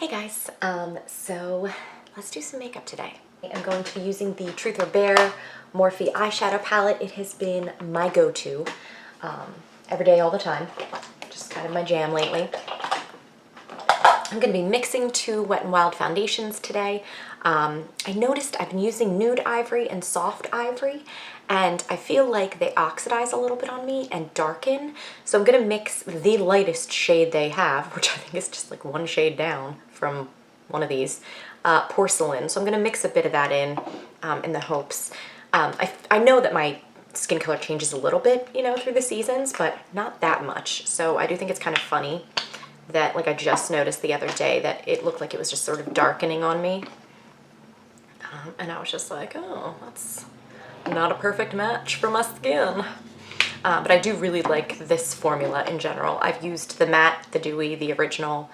Hey guys, so let's do some makeup today. I'm going to be using the Truth or Bear Morphe eyeshadow palette. It has been my go-to every day, all the time. Just kind of my jam lately. I'm going to be mixing two Wet n Wild foundations today. I noticed I've been using Nude Ivory and Soft Ivory, and I feel like they oxidize a little bit on me and darken. So I'm going to mix the lightest shade they have, which I think is just like one shade down from one of these, Porcelain. So I'm going to mix a bit of that in the hopes. I know that my skin color changes a little bit, you know, through the seasons, but not that much. So I do think it's kind of funny that, like, I just noticed the other day that it looked like it was just sort of darkening on me. And I was just like, oh, that's not a perfect match for my skin. But I do really like this formula in general. I've used the matte, the dewy, the original,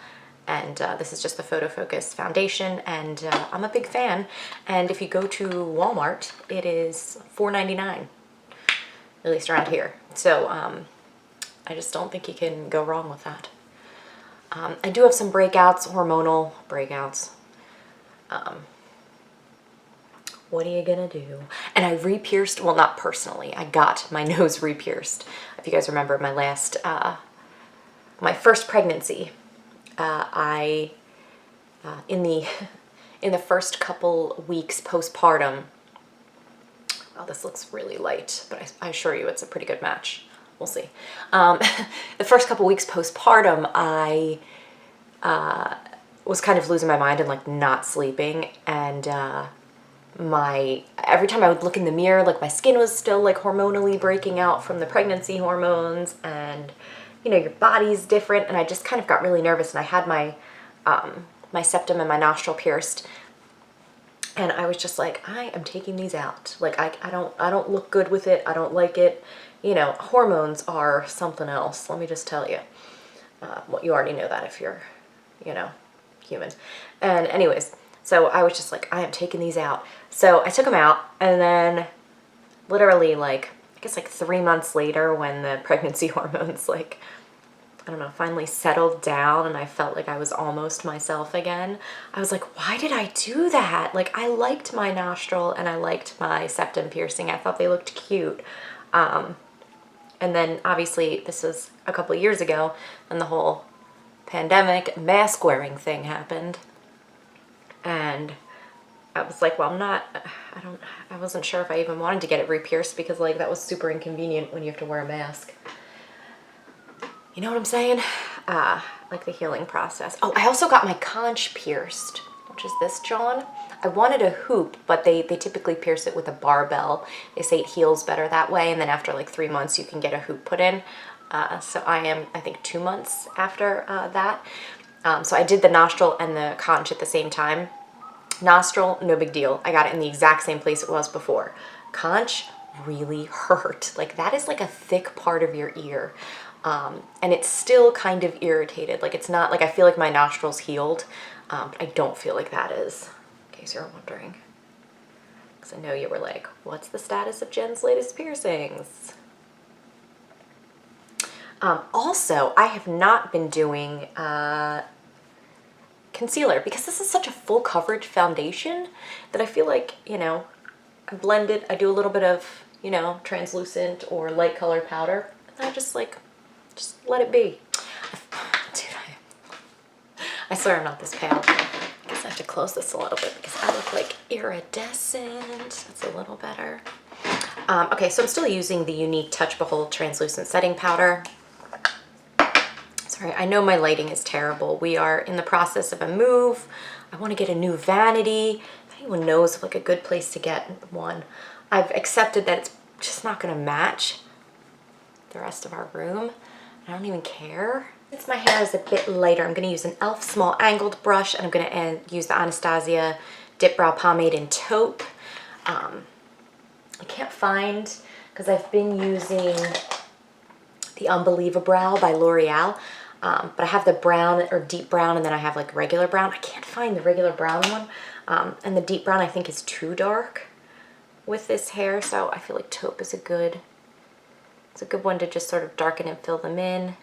and this is just the Photo Focus foundation, and I'm a big fan. And if you go to Walmart, it is $4.99, at least around here. So I just don't think you can go wrong with that. I do have some breakouts, hormonal breakouts. What are you gonna do? And I re-pierced, well, not personally, I got my nose re-pierced. If you guys remember my last, my first pregnancy, in the first couple weeks postpartum, oh, this looks really light, but I assure you it's a pretty good match. We'll see. The first couple weeks postpartum, I was kind of losing my mind and like not sleeping, and every time I would look in the mirror, like my skin was still like hormonally breaking out from the pregnancy hormones, and you know, your body's different, and I just kind of got really nervous, and I had my my septum and my nostril pierced, and I was just like, I am taking these out. Like I don't look good with it. I don't like it. You know, hormones are something else. Let me just tell you. Well, you already know that if you're, you know, human. And anyways, so I was just like, I am taking these out. So I took them out, and then literally like, I guess like 3 months later, when the pregnancy hormones, like, I don't know, finally settled down and I felt like I was almost myself again, I was like, why did I do that? Like, I liked my nostril and I liked my septum piercing. I thought they looked cute. And then obviously this was a couple of years ago, and the whole pandemic mask wearing thing happened. And I was like, well, I wasn't sure if I even wanted to get it re-pierced, because like that was super inconvenient when you have to wear a mask. You know what I'm saying? Like the healing process. Oh, I also got my conch pierced, which is this John. I wanted a hoop, but they typically pierce it with a barbell. They say it heals better that way, and then after like 3 months you can get a hoop put in. So I am, I think, 2 months after that. So I did the nostril and the conch at the same time. Nostril, no big deal. I got it in the exact same place it was before. Conch really hurt. Like, that is like a thick part of your ear. And it's still kind of irritated. Like, it's not like I feel like my nostrils healed. But I don't feel like that is, in case you're wondering. Because I know you were like, what's the status of Jen's latest piercings? Also, I have not been doing concealer, because this is such a full coverage foundation that I feel like, you know, I blend it, I do a little bit of, you know, translucent or light colored powder, and I just like, just let it be. Dude, I swear I'm not this pale. I guess I have to close this a little bit because I look like iridescent. That's a little better. Okay, so I'm still using the Unique Touch Behold Translucent Setting Powder. Sorry, I know my lighting is terrible. We are in the process of a move. I want to get a new vanity. If anyone knows of like a good place to get one, I've accepted that it's just not going to match the rest of our room. I don't even care. Since my hair is a bit lighter, I'm going to use an e.l.f. small angled brush, and I'm going to use the Anastasia Dipbrow pomade in Taupe. I can't find, because I've been using the Unbelievabrow by L'Oreal. But I have the brown or deep brown, and then I have like regular brown. I can't find the regular brown one. And the deep brown I think is too dark with this hair, so I feel like Taupe is it's a good one to just sort of darken and fill them in.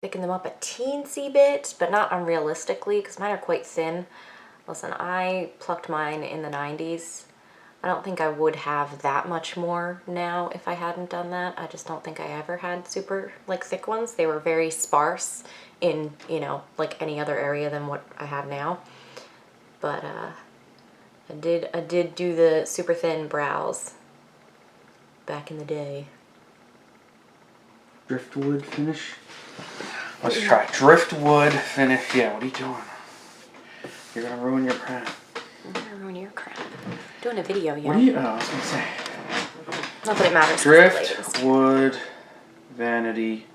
thicken them up a teensy bit, but not unrealistically, because mine are quite thin. Listen, I plucked mine in the 90s. I don't think I would have that much more now if I hadn't done that. I just don't think I ever had super like thick ones. They were very sparse in, you know, like any other area than what I have now. But I did do the super thin brows back in the day. Driftwood finish. Let's try driftwood finish. Yeah, what are you doing? You're gonna ruin your crown. I'm gonna ruin your crown. I'm doing a video, yo. What are you? Oh, I was gonna say. Not that it matters. Driftwood vanity.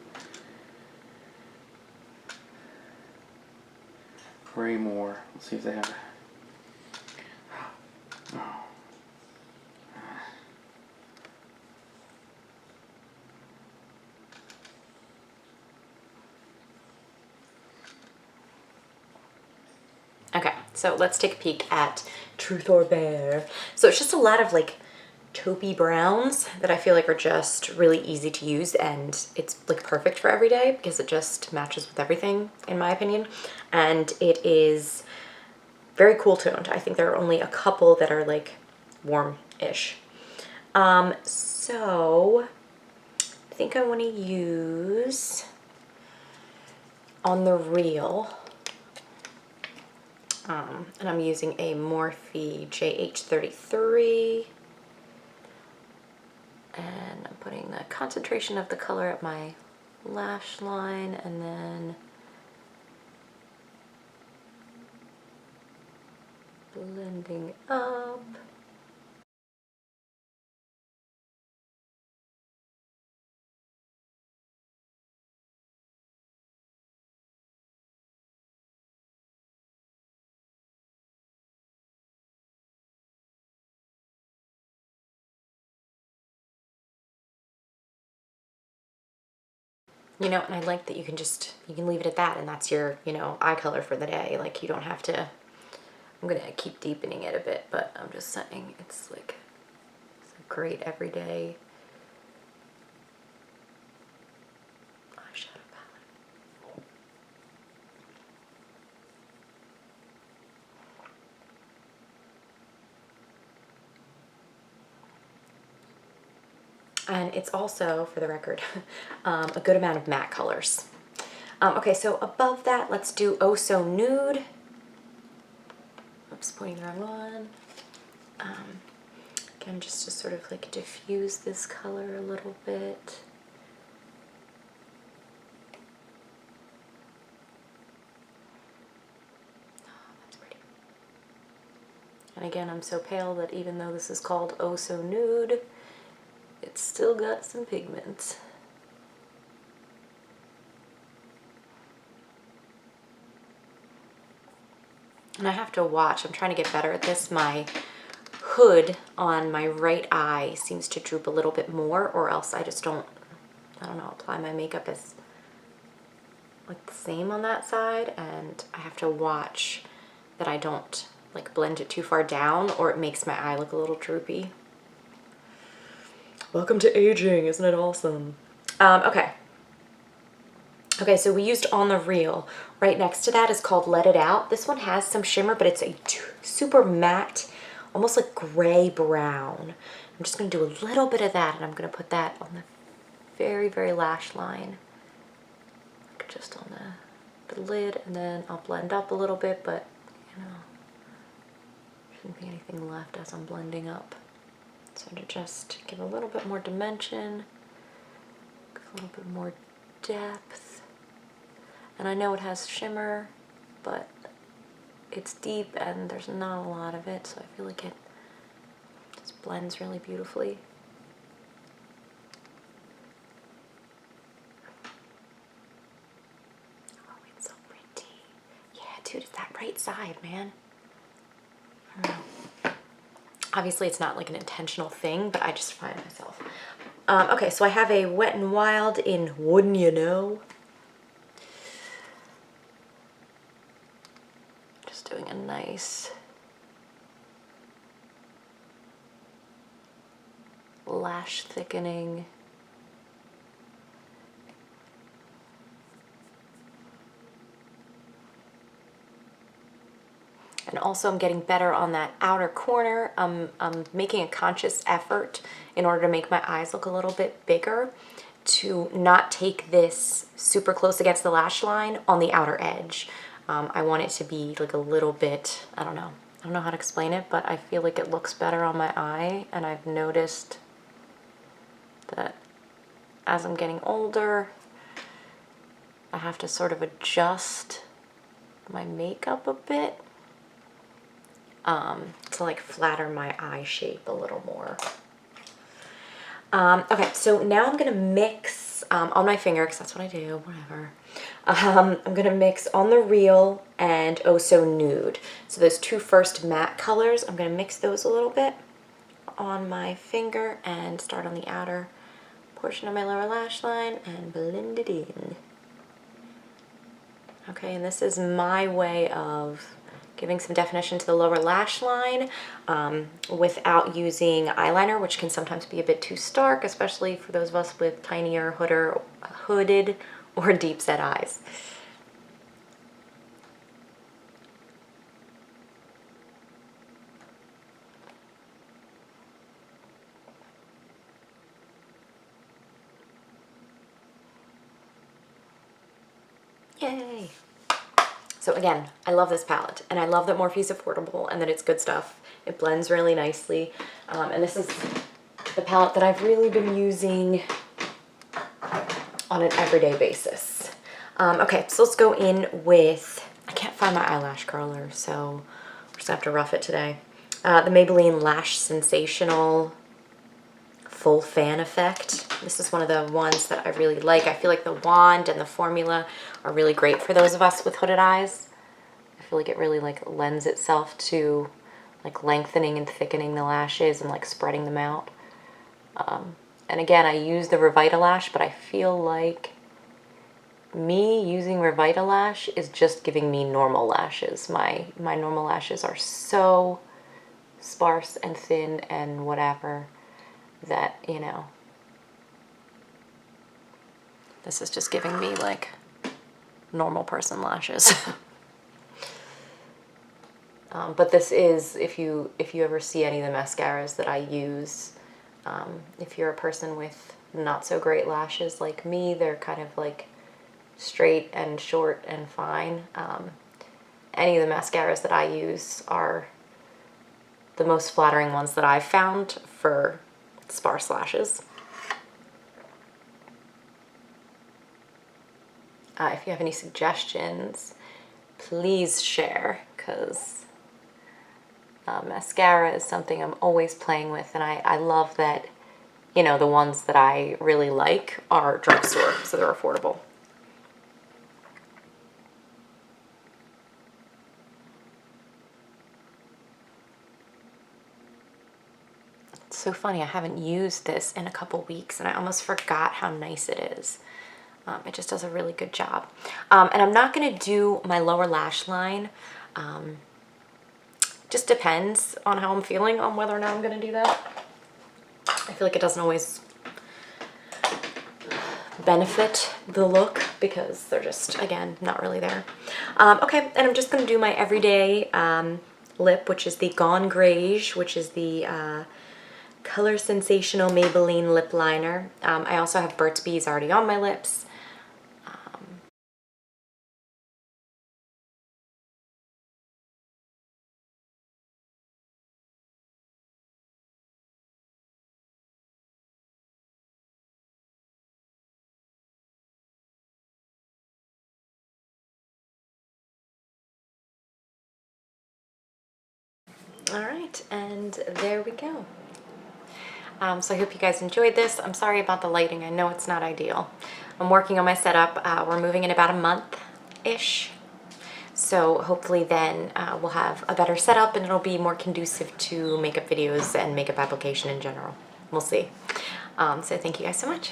Graymore. Let's see if they have it. Oh. Okay, so let's take a peek at Truth or Bear. So it's just a lot of like taupey browns that I feel like are just really easy to use, and it's like perfect for every day because it just matches with everything in my opinion. And it is very cool toned. I think there are only a couple that are like warm-ish. So I think I want to use on the Real. And I'm using a Morphe JH33. And I'm putting the concentration of the color at my lash line, and then blending up. You know, and I like that you can leave it at that, and that's your, you know, eye color for the day. Like, you don't have to, I'm gonna keep deepening it a bit, but I'm just saying it's like, it's a great everyday eyeshadow palette. And it's also, for the record, a good amount of matte colors. Okay, so above that, let's do Oh So Nude. Oops, pointing the wrong one. Again, just to sort of like diffuse this color a little bit. Oh, that's pretty. And again, I'm so pale that even though this is called Oh So Nude, it's still got some pigment. And I have to watch, I'm trying to get better at this. My hood on my right eye seems to droop a little bit more, or else I just don't, I don't know, apply my makeup as like the same on that side, and I have to watch that I don't like blend it too far down, or it makes my eye look a little droopy. Welcome to aging, isn't it awesome? Okay. Okay, so we used On the Real. Right next to that is called Let It Out. This one has some shimmer, but it's a super matte, almost like gray brown. I'm just gonna do a little bit of that, and I'm gonna put that on the very, very lash line. Just on the lid, and then I'll blend up a little bit, but you know, shouldn't be anything left as I'm blending up. So to just give a little bit more dimension, give a little bit more depth. And I know it has shimmer, but it's deep and there's not a lot of it, so I feel like it just blends really beautifully. Oh, it's so pretty. Yeah, dude, it's that right side, man. I don't know. Obviously, it's not like an intentional thing, but I just find myself. Okay, so I have a Wet n Wild in Wouldn't You Know. Just doing a nice lash thickening. And also I'm getting better on that outer corner. I'm making a conscious effort in order to make my eyes look a little bit bigger to not take this super close against the lash line on the outer edge. I want it to be like a little bit, I don't know how to explain it, but I feel like it looks better on my eye, and I've noticed that as I'm getting older, I have to sort of adjust my makeup a bit to like flatter my eye shape a little more. Okay, so now I'm gonna mix on my finger, because that's what I do, whatever. I'm gonna mix On the Real and Oh So Nude. So those two first matte colors, I'm gonna mix those a little bit on my finger and start on the outer portion of my lower lash line and blend it in. Okay, and this is my way of giving some definition to the lower lash line without using eyeliner, which can sometimes be a bit too stark, especially for those of us with tinier hooded or deep set eyes. Yay! So again, I love this palette, and I love that Morphe is affordable and that it's good stuff. It blends really nicely, and this is the palette that I've really been using on an everyday basis. Okay, so let's go in with, I can't find my eyelash curler, so we're just gonna have to rough it today. The Maybelline Lash Sensational Full Fan Effect. This is one of the ones that I really like. I feel like the wand and the formula are really great for those of us with hooded eyes. I feel like it really like lends itself to like lengthening and thickening the lashes and like spreading them out. And again, I use the Revitalash, but I feel like me using Revitalash is just giving me normal lashes. My normal lashes are so sparse and thin and whatever that, you know, this is just giving me like normal person lashes. But this is, if you ever see any of the mascaras that I use, if you're a person with not so great lashes like me, they're kind of like straight and short and fine. Any of the mascaras that I use are the most flattering ones that I've found for sparse lashes. If you have any suggestions, please share, because mascara is something I'm always playing with, and I love that, you know, the ones that I really like are drugstore, so they're affordable. It's so funny, I haven't used this in a couple weeks, and I almost forgot how nice it is. It just does a really good job. And I'm not going to do my lower lash line. Just depends on how I'm feeling on whether or not I'm going to do that. I feel like it doesn't always benefit the look because they're just, again, not really there. Okay, and I'm just going to do my everyday lip, which is the Gone Greige, which is the Color Sensational Maybelline lip liner. I also have Burt's Bees already on my lips. All right, and there we go. So I hope you guys enjoyed this. I'm sorry about the lighting. I know it's not ideal. I'm working on my setup. We're moving in about a month-ish. So hopefully then we'll have a better setup and it'll be more conducive to makeup videos and makeup application in general. We'll see. So thank you guys so much.